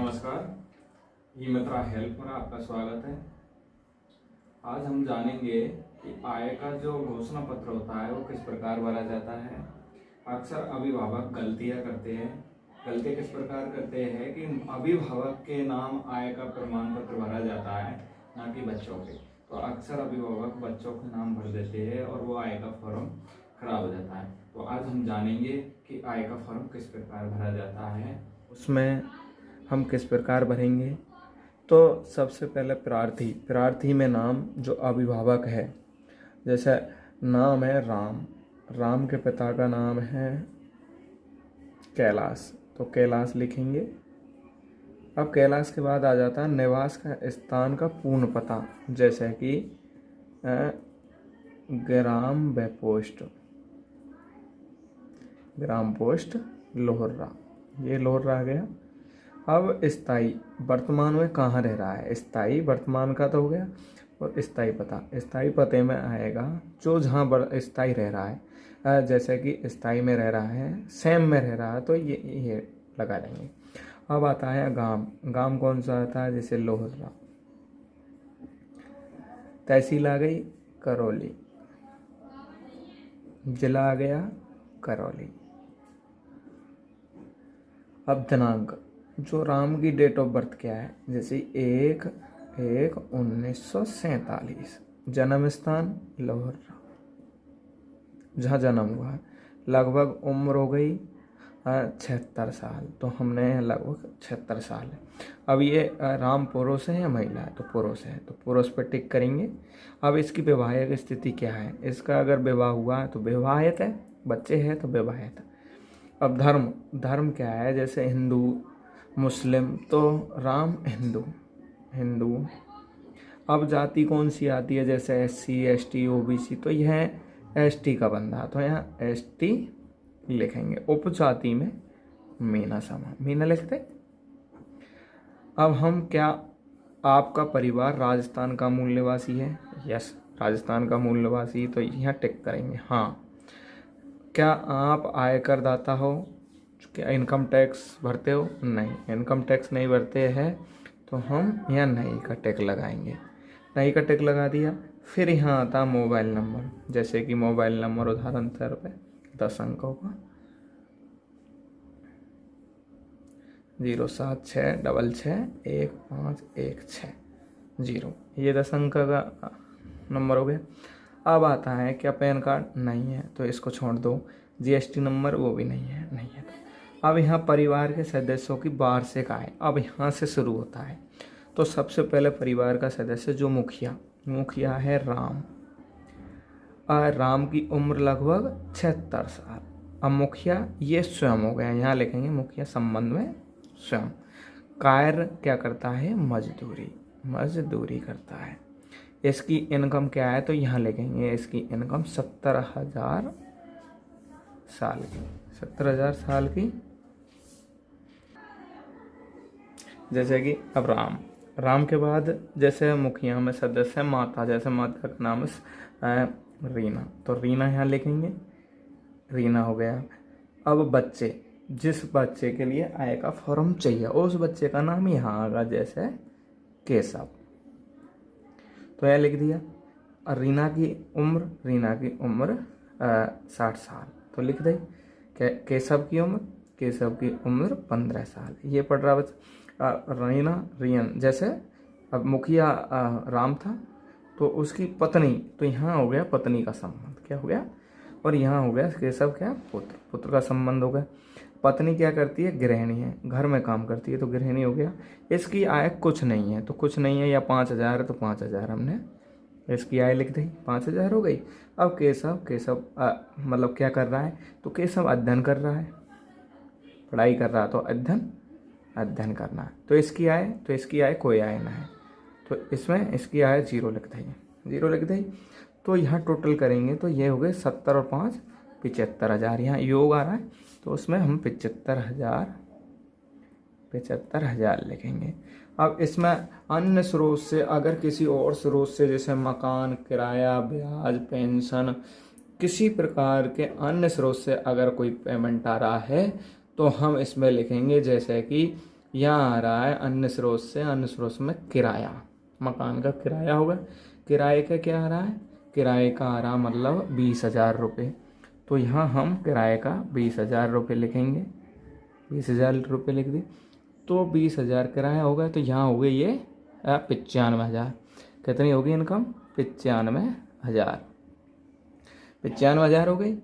नमस्कार, ई मित्रा हेल्प में आपका स्वागत है। आज हम जानेंगे कि आय का जो घोषणा पत्र होता है वो किस प्रकार भरा जाता है। अक्सर अभिभावक गलतियां करते हैं। गलती किस प्रकार करते हैं कि अभिभावक के नाम आय का प्रमाण पत्र भरा जाता है, ना कि बच्चों के। तो अक्सर अभिभावक बच्चों के नाम भर देते हैं और वो आय का फॉर्म खराब हो जाता है। तो आज हम जानेंगे कि आय का फॉर्म किस प्रकार भरा जाता है, उसमें हम किस प्रकार भरेंगे। तो सबसे पहले प्रार्थी में नाम जो अभिभावक है, जैसे नाम है राम के पिता का नाम है कैलाश, तो कैलाश लिखेंगे। अब कैलाश के बाद आ जाता है निवास का स्थान का पूर्ण पता, जैसे कि ग्राम पोस्ट लोहर्रा, ये लोहर्रा आ गया। अब स्थाई वर्तमान में कहाँ रह रहा है, स्थाई वर्तमान का तो हो गया, और स्थाई पते में आएगा जो जहाँ स्थाई रह रहा है। जैसे कि स्थाई में रह रहा है, सेम में रह रहा है, तो ये लगा लेंगे। अब आता है गांव कौन सा आता है, जैसे लोहर्रा। तहसील आ गई करौली, जिला आ गया करौली। अब दिनांक, जो राम की डेट ऑफ बर्थ क्या है, जैसे 1/1/1947। जन्म स्थान लोहर्रा, जहाँ जन्म हुआ है। लगभग उम्र हो गई 76 साल, तो हमने लगभग 76 साल है। अब ये राम पुरुष है या महिला है, तो पुरुष है, तो पुरुष पर टिक करेंगे। अब इसकी वैवाहिक स्थिति क्या है, इसका अगर विवाह हुआ है तो विवाहित है, बच्चे हैं तो विवाहित है। अब धर्म क्या है, जैसे हिंदू मुस्लिम, तो राम हिंदू। अब जाति कौन सी आती है, जैसे SC ST OBC, तो यह ST का बंदा, तो यहाँ ST लिखेंगे। उपजाति में मीना लिखते। अब हम क्या, आपका परिवार राजस्थान का मूल निवासी है, यस राजस्थान का मूल निवासी, तो यहाँ टिक करेंगे। हाँ, क्या आप आयकर दाता हो, क्या इनकम टैक्स भरते हो, नहीं इनकम टैक्स नहीं भरते हैं, तो हम यहाँ नहीं का टिक लगाएंगे। नहीं का टिक लगा दिया। फिर यहाँ आता मोबाइल नंबर, जैसे कि मोबाइल नंबर उदाहरण तौर पे 10 अंकों का 076661516, ये 10 अंक का नंबर हो गया। अब आता है क्या पैन कार्ड, नहीं है तो इसको छोड़ दो। GST नंबर, वो भी नहीं है तो अब यहाँ परिवार के सदस्यों की वार्षिक आय, अब यहाँ से शुरू होता है। तो सबसे पहले परिवार का सदस्य जो मुखिया है राम की उम्र लगभग 76 साल। अब मुखिया ये स्वयं हो गया, यहाँ लिखेंगे मुखिया संबंध में स्वयं। कार्य क्या करता है, मजदूरी करता है। इसकी इनकम क्या है, तो यहाँ लिखेंगे इसकी इनकम 70,000 साल की। जैसे कि अब राम के बाद जैसे मुखिया में सदस्य माता, जैसे माता का नाम है रीना, तो रीना यहाँ लिखेंगे, रीना हो गया। अब बच्चे, जिस बच्चे के लिए आय का फॉर्म चाहिए उस बच्चे का नाम यहाँ आएगा, जैसे केशव, तो यह लिख दिया। रीना की उम्र 60 साल, तो लिख दे। केशव की उम्र 15 साल। ये पढ़ रहा बच्चा। रियन, जैसे अब मुखिया राम था तो उसकी पत्नी, तो यहाँ हो गया पत्नी का संबंध, क्या हो गया, और यहाँ हो गया केशव क्या, पुत्र का संबंध हो गया। पत्नी क्या करती है, गृहिणी है, घर में काम करती है, तो गृहिणी हो गया। इसकी आय कुछ नहीं है, तो कुछ नहीं है, या 5,000 है तो 5,000 हमने इसकी आय लिख दी, 5,000 हो गई। अब केशव मतलब क्या कर रहा है, तो केशव अध्ययन कर रहा है, पढ़ाई कर रहा है, तो अध्ययन करना है। तो इसकी आय कोई आय ना है, तो इसमें इसकी आय 0 लिख दी। तो यहाँ टोटल करेंगे तो ये हो गए 70 और 5 75,000। यहाँ योग आ रहा है तो उसमें हम 75,000 लिखेंगे। अब इसमें अन्य स्रोत से, अगर किसी और स्रोत से जैसे मकान किराया, ब्याज, पेंशन, किसी प्रकार के अन्य स्रोत से अगर कोई पेमेंट आ रहा है तो हम इसमें लिखेंगे जैसे कि यहाँ आ रहा है अन्य स्रोत से, अन्य स्रोत में किराया, मकान का किराया होगा। किराए का क्या आ रहा है, किराए का आ रहा मतलब 20,000 रुपये। तो यहाँ हम किराए का 20,000 रुपये लिखेंगे, 20,000 रुपये लिख दी। तो 20,000 किराया होगा, तो यहाँ हो गए ये 95,000। कितनी होगी इनकम, 95,000, 95,000 हो गई।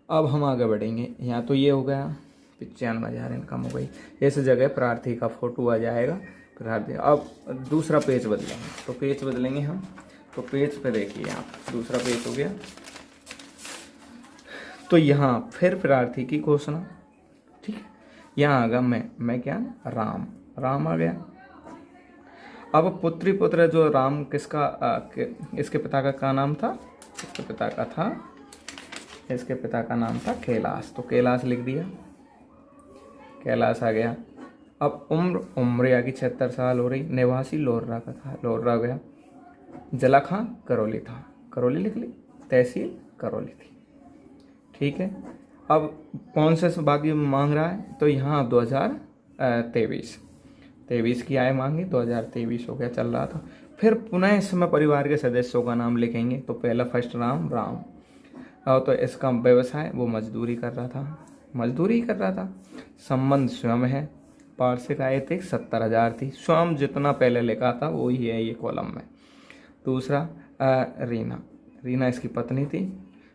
अब हम आगे बढ़ेंगे, यहाँ तो ये हो गया 95,000 इनकम हो गई। इस जगह प्रार्थी का फोटो आ जाएगा, प्रार्थी। अब दूसरा पेज बदलेंगे, तो पेज बदलेंगे हम, तो पेज पे देखिए आप, दूसरा पेज हो गया। तो यहाँ फिर प्रार्थी की घोषणा, ठीक है। यहाँ आ गया मैं क्या, राम, राम आ गया। अब पुत्री पुत्र जो राम किसका इसके पिता का क्या नाम था, इसके पिता का नाम था कैलाश, तो कैलाश लिख दिया, कैलाश आ गया। अब उम्र आ गई 76 साल हो रही। निवासी लोर्रा का था, लोर्रा गया। जलाखा करौली था, करौली लिख ली। तहसील करौली थी, ठीक है। अब कौन से बाकी मांग रहा है, तो यहाँ 2023 की आय मांगी, 2023 हो गया, चल रहा था। फिर पुनः इसमें परिवार के सदस्यों का नाम लिखेंगे, तो पहला फर्स्ट राम। और तो इसका व्यवसाय, वो मजदूरी कर रहा था। संबंध स्वयं है, वार्षिक आय थी 70,000 थी। स्वयं जितना पहले लिखा था वो ही है ये कॉलम में। दूसरा रीना इसकी पत्नी थी,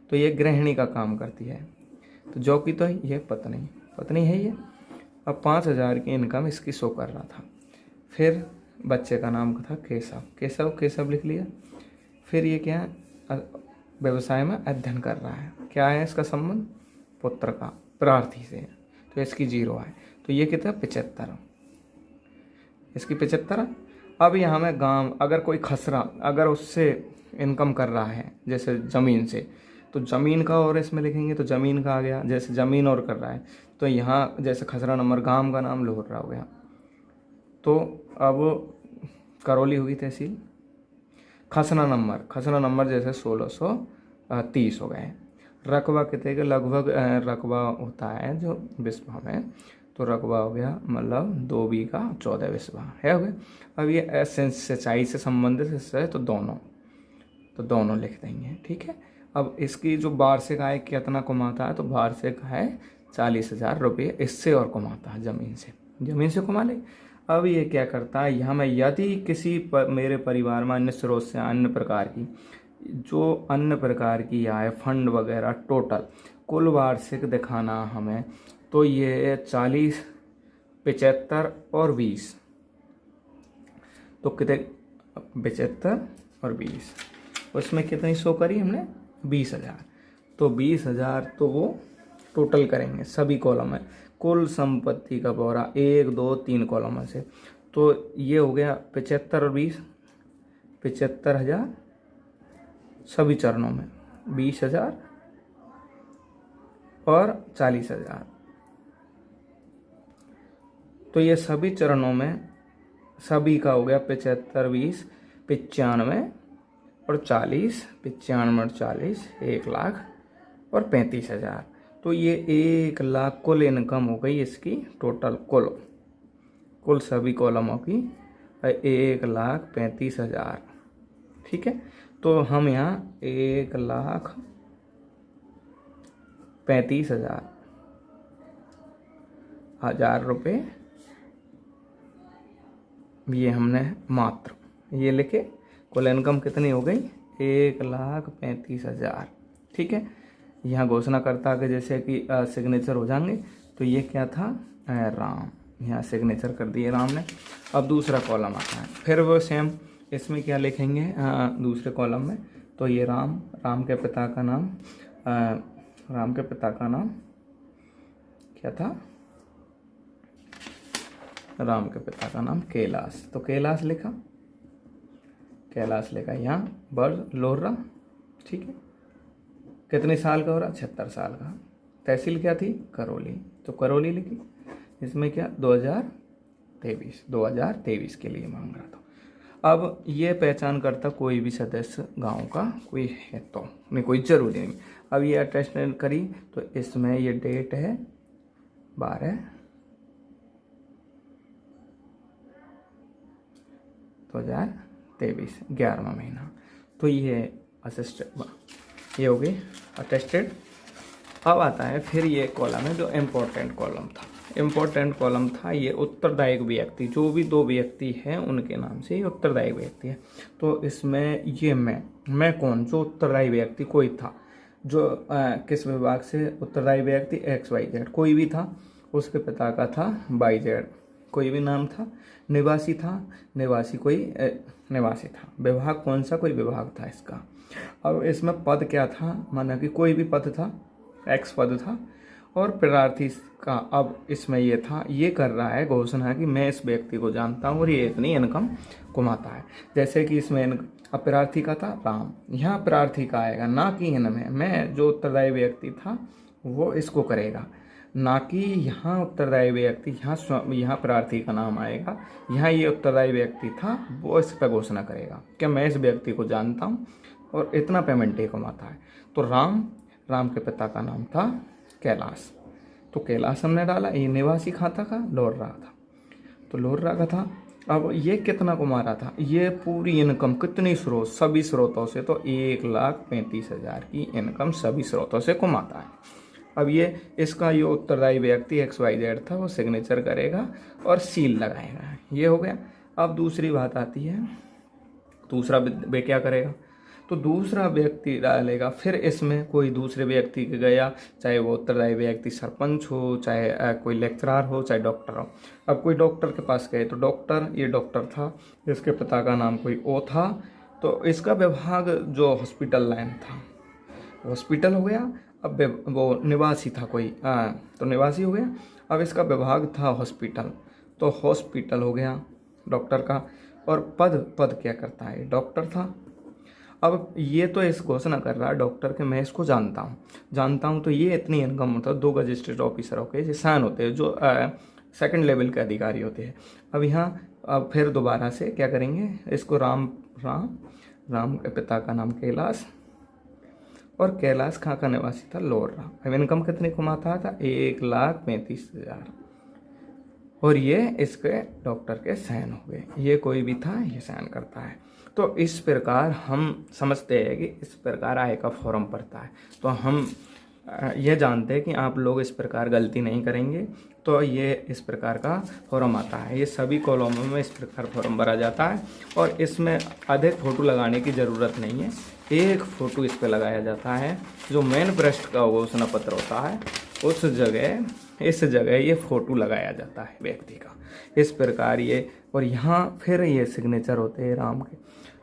तो ये गृहिणी का काम करती है, तो जो की तो ये पत्नी है ये। अब 5,000 की इनकम इसकी शो कर रहा था। फिर बच्चे का नाम था केशव लिख लिया। फिर ये क्या व्यवसाय में अध्ययन कर रहा है, क्या है इसका संबंध, पुत्र का, प्रार्थी से, तो इसकी 0 है, तो ये कितना 75, इसकी 75। अब यहाँ में गांव, अगर कोई खसरा अगर उससे इनकम कर रहा है, जैसे ज़मीन से, तो ज़मीन का और इसमें लिखेंगे, तो ज़मीन का आ गया। जैसे ज़मीन और कर रहा है, तो यहाँ जैसे खसरा नंबर, गांव का नाम लोहरा हो गया। तो अब करौली हुई तहसील। खसरा नंबर जैसे 1630 हो गए। रकबा कितने के, लगभग रकबा होता है जो बिस्वा में, तो रकबा हो गया मतलब 2 बीघा 14 बिस्वा है, हो गया। अब ये सिंचाई से संबंधित हिस्सा है, तो दोनों लिख देंगे, ठीक है। अब इसकी जो वार्षिक आय कितना कमाता है, तो वार्षिक है 40,000 रुपये, इससे और कमाता है ज़मीन से कमा ले। अब ये क्या करता है, यहाँ में यदि किसी मेरे परिवार में अन्य स्रोत से अन्य प्रकार की आय, फंड वगैरह टोटल कुल वार्षिक दिखाना हमें, तो ये 40, 75 और 20, तो कितने 75 और 20, उसमें कितनी शो करी हमने 20,000। तो 20,000 तो वो टोटल करेंगे सभी कॉलम में, कुल संपत्ति का ब्यौरा 1, 2, 3 कॉलम में से। तो ये हो गया 75 और 20, 75,000 सभी चरणों में, 20,000 और 40,000। तो ये सभी चरणों में सभी का हो गया 75, 20, 95 और 40, 95 और 40, 1,00,000 और 35,000। तो ये 1,00,000 कुल इनकम हो गई इसकी टोटल, कुल सभी कॉलमों की 1,35,000, ठीक है। तो हम यहाँ 1,35,000 रुपये ये हमने मात्र ये लिखे। कुल इनकम कितनी हो गई 1,35,000, ठीक है। यहाँ घोषणा करता कि जैसे कि सिग्नेचर हो जाएंगे, तो ये क्या था राम, यहाँ सिग्नेचर कर दिए राम ने। अब दूसरा कॉलम आता है, फिर वो सेम, इसमें क्या लिखेंगे दूसरे कॉलम में, तो ये राम के पिता का नाम क्या था, राम के पिता का नाम कैलाश, तो कैलाश लिखा यहाँ वर्ष लोहरा, ठीक है। कितने साल का हो रहा 76 साल का। तहसील क्या थी करौली, तो करौली लिखी। इसमें क्या 2023 के लिए मांग रहा था। अब ये पहचान करता कोई भी सदस्य गांव का कोई है तो नहीं, कोई जरूरी नहीं। अब ये अटेस्टेड करी, तो इसमें ये डेट है 12 2023 11वां महीना। तो ये ये हो गई अटेस्टेड। अब आता है फिर ये कॉलम है जो इम्पोर्टेंट कॉलम था। इम्पोर्टेंट कॉलम था ये उत्तरदायी व्यक्ति, जो भी 2 व्यक्ति हैं उनके नाम से ये उत्तरदायी व्यक्ति है। तो इसमें ये मैं कौन, जो उत्तरदायी व्यक्ति कोई था, जो किस विभाग से उत्तरदायी व्यक्ति XYZ कोई भी था, उसके पिता का था YZ, कोई भी नाम था, निवासी था, निवासी कोई निवासी था, विभाग कौन सा, कोई विभाग था इसका। अब इसमें पद क्या था, माना कि कोई भी पद था, X पद था, और प्रार्थी का अब इसमें ये था, ये कर रहा है घोषणा कि मैं इस व्यक्ति को जानता हूँ और ये इतनी इनकम कमाता है। जैसे कि इसमें अब प्रार्थी का था राम, यहाँ प्रार्थी का आएगा, ना कि इनमें मैं जो उत्तरदायी व्यक्ति था वो इसको करेगा, ना कि यहाँ उत्तरदायी व्यक्ति, यहाँ प्रार्थी का नाम आएगा, यहाँ ये उत्तरदायी व्यक्ति था वो इस पर घोषणा करेगा कि मैं इस व्यक्ति को जानता हूँ और इतना पेमेंट ये कमाता है। तो राम के पिता का नाम था कैलाश, तो कैलाश हमने डाला। ये निवासी खाता का लोहरा था, तो लोहरा का था। अब ये कितना कमा रहा था, ये पूरी इनकम कितनी स्रोत, सभी स्रोतों से, तो 1,35,000 की इनकम सभी स्रोतों से कमाता है। अब ये इसका ये उत्तरदायी व्यक्ति XYZ था, वो सिग्नेचर करेगा और सील लगाएगा, ये हो गया। अब दूसरी बात आती है, दूसरा वे क्या करेगा, तो दूसरा व्यक्ति डालेगा। फिर इसमें कोई दूसरे व्यक्ति के गया, चाहे वो उत्तरदायी व्यक्ति सरपंच हो, चाहे कोई लेक्चरर हो, चाहे डॉक्टर हो। अब कोई डॉक्टर के पास गए, तो डॉक्टर, ये डॉक्टर था, इसके पिता का नाम कोई ओ था, तो इसका विभाग जो हॉस्पिटल लाइन था, हॉस्पिटल हो गया। अब वो निवासी था कोई, तो निवासी हो गया। अब इसका विभाग था हॉस्पिटल, तो हॉस्पिटल हो गया डॉक्टर का। और पद क्या करता है, डॉक्टर था। अब ये तो इस घोषणा कर रहा है डॉक्टर के मैं इसको जानता हूँ, तो ये इतनी इनकम होता है। 2 मजिस्ट्रेट ऑफिसर होके किसान होते हैं जो सेकंड लेवल के अधिकारी होते हैं। अब अब फिर दोबारा से क्या करेंगे, इसको राम के पिता का नाम कैलाश, और कैलाश कहाँ का निवासी था, लोहरा। अब इनकम कितनी कमाता था, 1,35,000, और ये इसके डॉक्टर के साइन हो गए। ये कोई भी था, ये साइन करता है। तो इस प्रकार हम समझते हैं कि इस प्रकार आय का फॉर्म पड़ता है। तो हम ये जानते हैं कि आप लोग इस प्रकार गलती नहीं करेंगे, तो ये इस प्रकार का फॉर्म आता है। ये सभी कॉलमों में इस प्रकार फॉर्म भरा जाता है, और इसमें अधिक फ़ोटो लगाने की ज़रूरत नहीं है, एक फ़ोटो इस पर लगाया जाता है। जो मेन पृष्ठ का घोषणा पत्र होता है इस जगह ये फ़ोटो लगाया जाता है व्यक्ति का, इस प्रकार ये। और यहाँ फिर ये सिग्नेचर होते हैं राम के।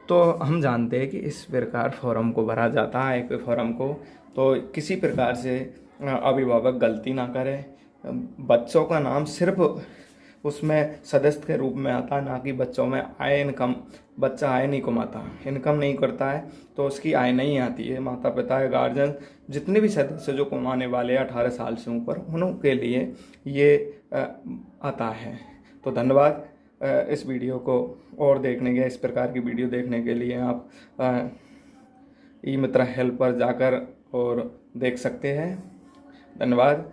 तो हम जानते हैं कि इस प्रकार फॉर्म को भरा जाता है, एक फॉर्म को। तो किसी प्रकार से अभिभावक गलती ना करे। बच्चों का नाम सिर्फ उसमें सदस्य के रूप में आता है, ना कि बच्चों में आय इनकम। बच्चा आय नहीं कमाता, इनकम नहीं करता है, तो उसकी आय नहीं आती है। माता पिता है, गार्जियन, जितने भी सदस्य जो कमाने वाले 18 साल से ऊपर, उनके लिए ये आता है। तो धन्यवाद। इस वीडियो को और देखने के, इस प्रकार की वीडियो देखने के लिए आप ई मित्र हेल्प पर जाकर और देख सकते हैं। धन्यवाद।